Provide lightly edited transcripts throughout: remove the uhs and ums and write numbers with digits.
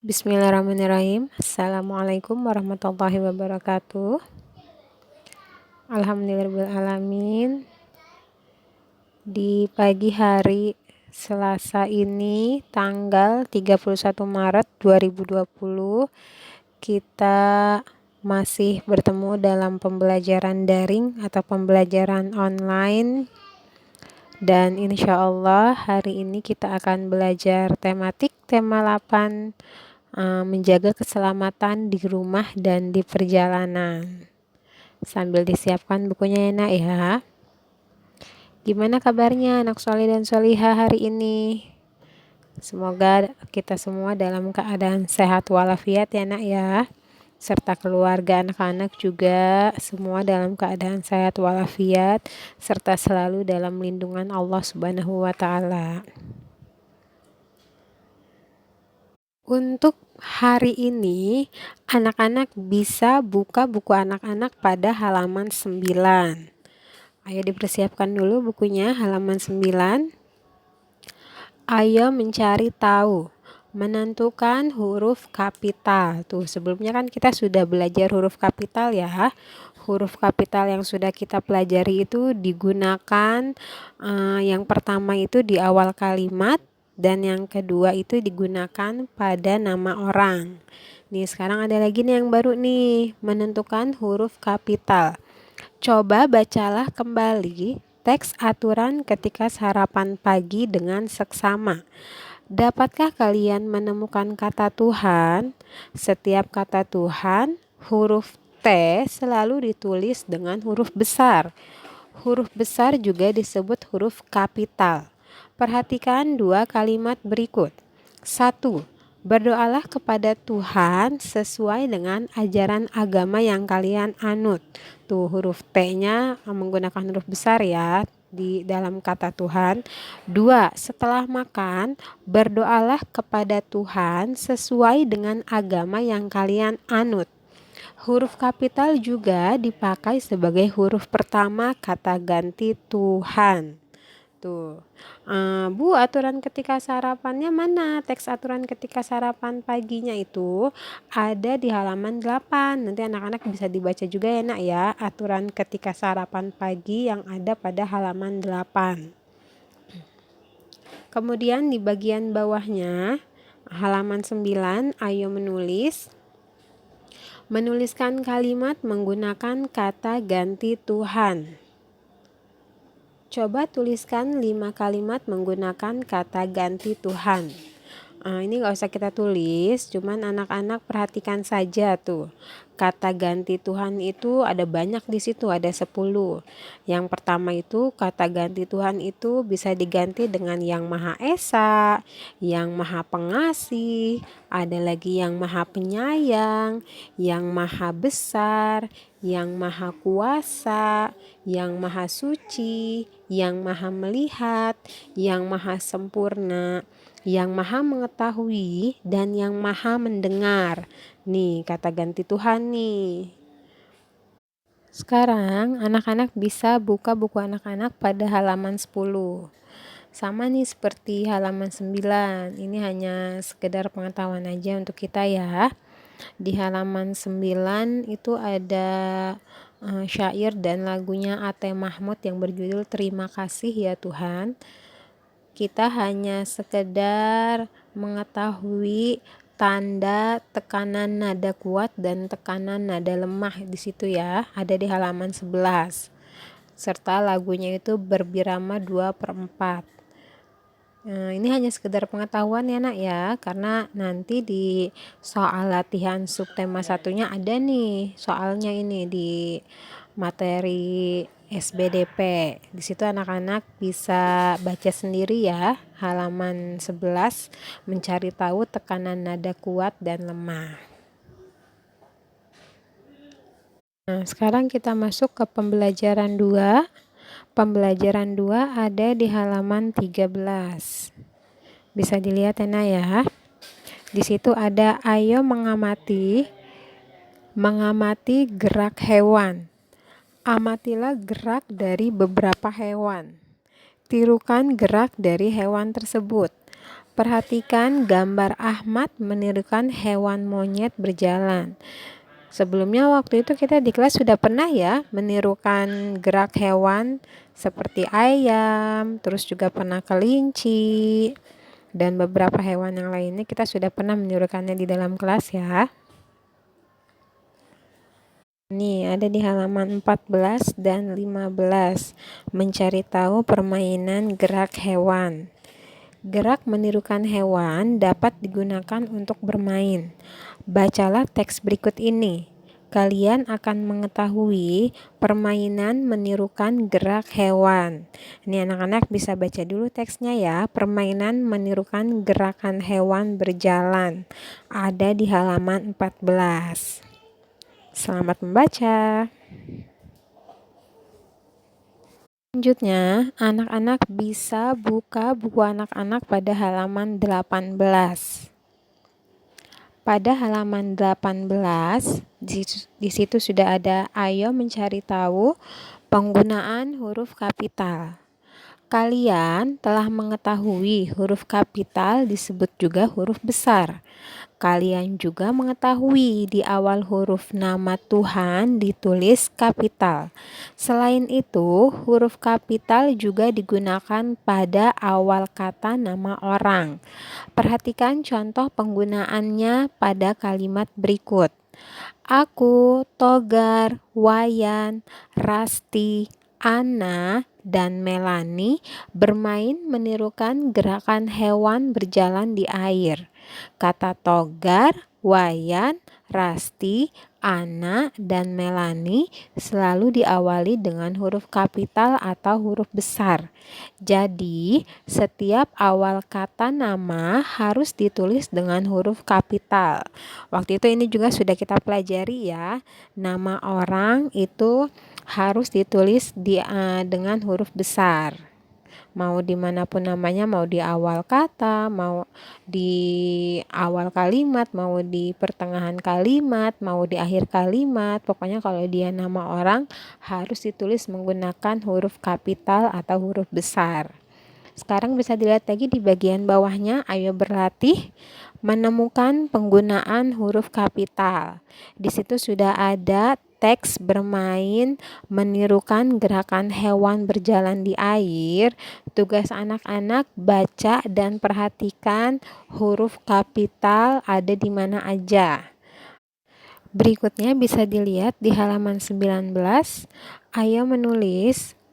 Bismillahirrahmanirrahim. Assalamualaikum warahmatullahi wabarakatuh. Alhamdulillahirrahmanirrahim. Di pagi hari Selasa ini tanggal 31 Maret 2020 kita masih bertemu dalam pembelajaran daring atau pembelajaran online. Dan insya Allah hari ini kita akan belajar tema 8, menjaga keselamatan di rumah dan di perjalanan. Sambil disiapkan bukunya ya nak ya. Gimana kabarnya anak soleh dan solihah hari ini? Semoga kita semua dalam keadaan sehat walafiat ya nak ya. Serta keluarga anak-anak juga semua dalam keadaan sehat walafiat serta selalu dalam lindungan Allah Subhanahu wa taala. Untuk hari ini anak-anak bisa buka buku anak-anak pada halaman 9. Ayo dipersiapkan dulu bukunya halaman 9. Ayo mencari tahu. Menentukan huruf kapital. Tuh, sebelumnya kan kita sudah belajar huruf kapital ya. Huruf kapital yang sudah kita pelajari itu digunakan yang pertama itu di awal kalimat dan yang kedua itu digunakan pada nama orang. Nih, sekarang ada lagi nih yang baru nih, menentukan huruf kapital. Coba bacalah kembali teks aturan ketika sarapan pagi dengan seksama. Dapatkah kalian menemukan kata Tuhan? Setiap kata Tuhan, huruf T selalu ditulis dengan huruf besar. Huruf besar juga disebut huruf kapital. Perhatikan dua kalimat berikut. 1. Berdoalah kepada Tuhan sesuai dengan ajaran agama yang kalian anut. Tuh, huruf T-nya menggunakan huruf besar ya di dalam kata Tuhan. 2. Setelah makan, berdoalah kepada Tuhan sesuai dengan agama yang kalian anut. Huruf kapital juga dipakai sebagai huruf pertama kata ganti Tuhan. Tuh, Bu, aturan ketika sarapannya mana? Teks aturan ketika sarapan paginya itu ada di halaman 8. Nanti anak-anak bisa dibaca juga ya nak ya, aturan ketika sarapan pagi yang ada pada halaman 8. Kemudian di bagian bawahnya, halaman 9, ayo menuliskan kalimat menggunakan kata ganti Tuhan. Coba tuliskan 5 kalimat menggunakan kata ganti Tuhan. Ini gak usah kita tulis, cuman anak-anak perhatikan saja tuh. Kata ganti Tuhan itu ada banyak di situ, ada 10. Yang pertama itu kata ganti Tuhan itu bisa diganti dengan yang Maha Esa, yang Maha Pengasih, ada lagi yang Maha Penyayang, yang Maha Besar, yang Maha Kuasa, yang Maha Suci, yang Maha Melihat, yang Maha Sempurna, yang Maha Mengetahui, dan yang Maha Mendengar. Nih, kata ganti Tuhan nih. Sekarang anak-anak bisa buka buku anak-anak pada halaman 10. Sama nih seperti halaman 9. Ini hanya sekedar pengetahuan aja untuk kita ya. Di halaman 9 itu ada syair dan lagunya A.T. Mahmud yang berjudul Terima Kasih Ya Tuhan. Kita hanya sekedar mengetahui tanda tekanan nada kuat dan tekanan nada lemah di situ ya, ada di halaman 11. Serta lagunya itu berbirama 2/4. Ini hanya sekedar pengetahuan ya nak ya, karena nanti di soal latihan subtema 1-nya ada nih soalnya ini di materi SBDP. Di situ anak-anak bisa baca sendiri ya, halaman 11, mencari tahu tekanan nada kuat dan lemah. Nah, sekarang kita masuk ke pembelajaran 2. Pembelajaran 2 ada di halaman 13. Bisa dilihat ya. Di situ ada ayo mengamati gerak hewan. Amatilah gerak dari beberapa hewan. Tirukan gerak dari hewan tersebut. Perhatikan gambar Ahmad menirukan hewan monyet berjalan. Sebelumnya waktu itu kita di kelas sudah pernah ya menirukan gerak hewan seperti ayam, terus juga pernah kelinci, dan beberapa hewan yang lainnya kita sudah pernah menirukannya di dalam kelas ya. Nih ada di halaman 14 dan 15. Mencari tahu permainan gerak hewan. Gerak menirukan hewan dapat digunakan untuk bermain. Bacalah teks berikut ini. Kalian akan mengetahui permainan menirukan gerak hewan. Ini anak-anak bisa baca dulu teksnya ya. Permainan menirukan gerakan hewan berjalan. Ada di halaman 14. Selamat membaca. Selanjutnya, anak-anak bisa buka buku anak-anak pada halaman 18. Pada halaman 18, di situ sudah ada ayo mencari tahu penggunaan huruf kapital. Kalian telah mengetahui huruf kapital disebut juga huruf besar. Kalian juga mengetahui di awal huruf nama Tuhan ditulis kapital. Selain itu, huruf kapital juga digunakan pada awal kata nama orang. Perhatikan contoh penggunaannya pada kalimat berikut. Aku, Togar, Wayan, Rasti, Ana, dan Melani bermain menirukan gerakan hewan berjalan di air. Kata Togar, Wayan, Rasti, Ana, dan Melani selalu diawali dengan huruf kapital atau huruf besar. Jadi, setiap awal kata nama harus ditulis dengan huruf kapital. Waktu itu ini juga sudah kita pelajari ya. Nama orang itu harus ditulis dengan huruf besar. Mau dimanapun namanya, mau di awal kata, mau di awal kalimat, mau di pertengahan kalimat, mau di akhir kalimat. Pokoknya kalau dia nama orang harus ditulis menggunakan huruf kapital atau huruf besar. Sekarang bisa dilihat lagi di bagian bawahnya, ayo berlatih menemukan penggunaan huruf kapital. Di situ sudah ada teks bermain menirukan gerakan hewan berjalan di air. Tugas anak-anak baca dan perhatikan huruf kapital ada di mana aja. Berikutnya bisa dilihat di halaman 19. Ayo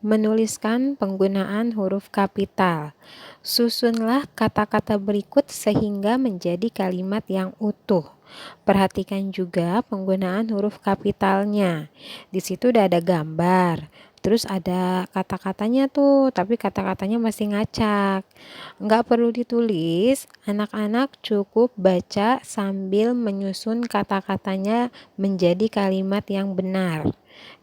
menuliskan penggunaan huruf kapital. Susunlah kata-kata berikut sehingga menjadi kalimat yang utuh. Perhatikan juga penggunaan huruf kapitalnya. Di situ udah ada gambar. Terus ada kata-katanya tuh, tapi kata-katanya masih ngacak. Nggak perlu ditulis, anak-anak cukup baca sambil menyusun kata-katanya menjadi kalimat yang benar.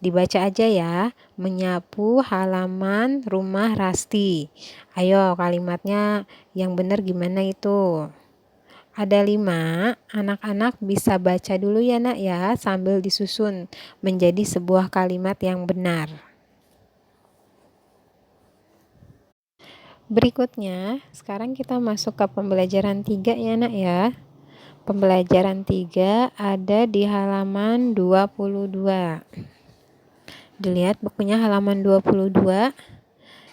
Dibaca aja ya. Menyapu halaman rumah Rasti. Ayo kalimatnya yang benar gimana itu? Ada 5, anak-anak bisa baca dulu ya nak ya, sambil disusun menjadi sebuah kalimat yang benar. Berikutnya, sekarang kita masuk ke pembelajaran 3 ya nak ya. Pembelajaran 3 ada di halaman 22. Dilihat bukunya halaman 22.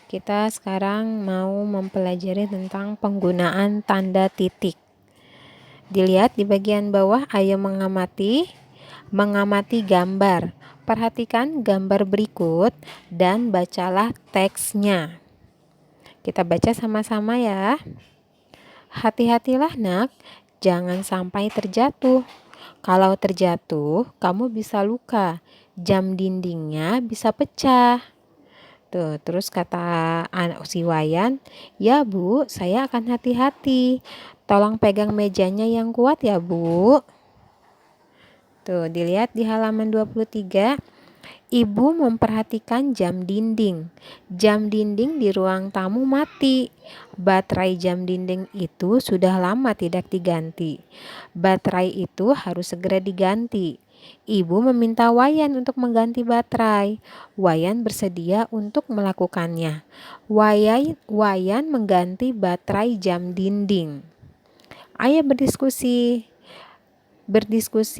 Kita sekarang mau mempelajari tentang penggunaan tanda titik. Dilihat di bagian bawah, ayo mengamati gambar. Perhatikan gambar berikut dan bacalah teksnya. Kita baca sama-sama ya. Hati-hatilah nak, jangan sampai terjatuh. Kalau terjatuh, kamu bisa luka. Jam dindingnya bisa pecah. Tuh, terus kata si Wayan, ya Bu, saya akan hati-hati. Tolong pegang mejanya yang kuat ya Bu. Tuh, dilihat di halaman 23. Ibu memperhatikan jam dinding. Jam dinding di ruang tamu mati. Baterai jam dinding itu sudah lama tidak diganti. Baterai itu harus segera diganti. Ibu meminta Wayan untuk mengganti baterai. Wayan bersedia untuk melakukannya. Wayan mengganti baterai jam dinding. Ayo berdiskusi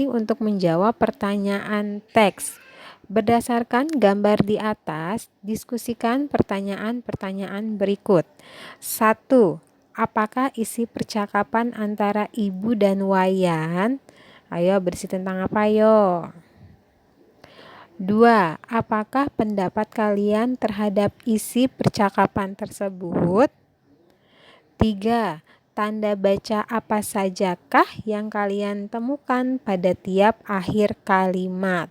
untuk menjawab pertanyaan teks. Berdasarkan gambar di atas, diskusikan pertanyaan-pertanyaan berikut. 1. Apakah isi percakapan antara ibu dan Wayan? Ayo berisi tentang apa yo? 2. Apakah pendapat kalian terhadap isi percakapan tersebut? 3. Tanda baca apa sajakah yang kalian temukan pada tiap akhir kalimat?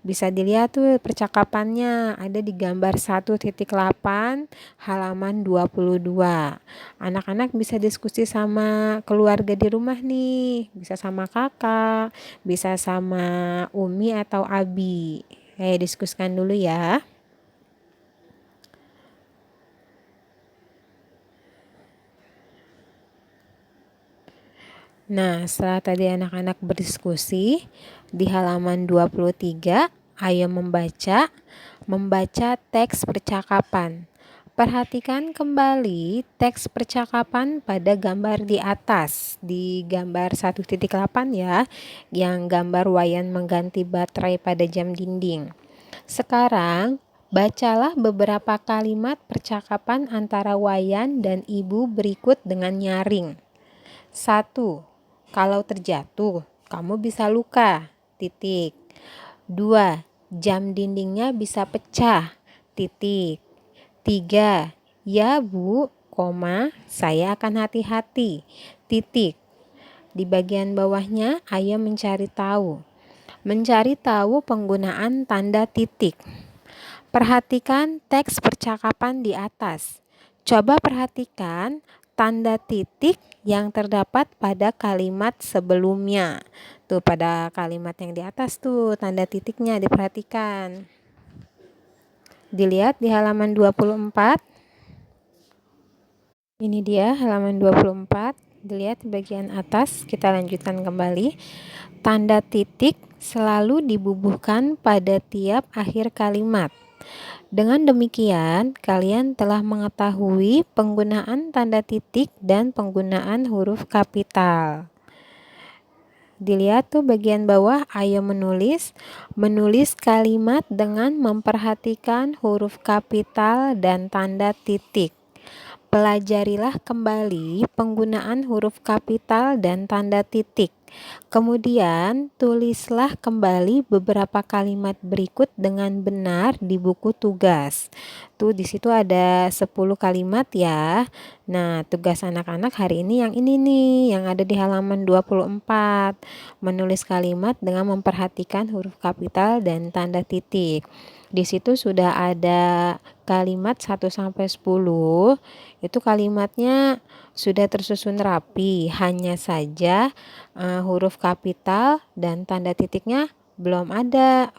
Bisa dilihat tuh percakapannya ada di gambar 1.8 halaman 22. Anak-anak bisa diskusi sama keluarga di rumah nih, bisa sama kakak, bisa sama Umi atau Abi. Diskusikan dulu ya. Nah, setelah tadi anak-anak berdiskusi di halaman 23, ayo membaca teks percakapan. Perhatikan kembali teks percakapan pada gambar di atas, di gambar 1.8 ya, yang gambar Wayan mengganti baterai pada jam dinding. Sekarang, bacalah beberapa kalimat percakapan antara Wayan dan ibu berikut dengan nyaring. 1. Kalau terjatuh, kamu bisa luka. 2. Jam dindingnya bisa pecah. 3. Ya bu, saya akan hati-hati. Di bagian bawahnya, ayo mencari tahu. Mencari tahu penggunaan tanda titik. Perhatikan teks percakapan di atas. Coba perhatikan tanda titik yang terdapat pada kalimat sebelumnya. Tuh pada kalimat yang di atas tuh tanda titiknya diperhatikan. Dilihat di halaman 24. Ini dia halaman 24. Dilihat di bagian atas. Kita lanjutkan kembali. Tanda titik selalu dibubuhkan pada tiap akhir kalimat. Dengan demikian, kalian telah mengetahui penggunaan tanda titik dan penggunaan huruf kapital. Dilihat tuh bagian bawah, ayo menulis kalimat dengan memperhatikan huruf kapital dan tanda titik. Pelajarilah kembali penggunaan huruf kapital dan tanda titik. Kemudian, tulislah kembali beberapa kalimat berikut dengan benar di buku tugas. Tuh di situ ada 10 kalimat ya. Nah, tugas anak-anak hari ini yang ini nih, yang ada di halaman 24. Menulis kalimat dengan memperhatikan huruf kapital dan tanda titik. Di situ sudah ada kalimat 1 sampai 10. Itu kalimatnya sudah tersusun rapi, hanya saja huruf kapital dan tanda titiknya belum ada,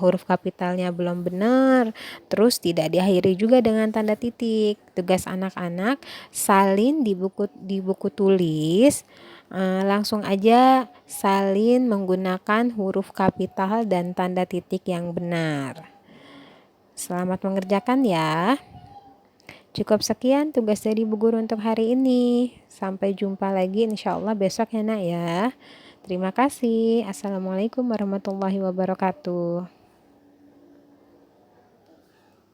huruf kapitalnya belum benar, terus tidak diakhiri juga dengan tanda titik. Tugas anak-anak salin di buku tulis, langsung aja salin menggunakan huruf kapital dan tanda titik yang benar. Selamat mengerjakan ya. Cukup sekian tugas dari Bu Guru untuk hari ini. Sampai jumpa lagi insya Allah besok ya nak ya. Terima kasih. Assalamualaikum warahmatullahi wabarakatuh.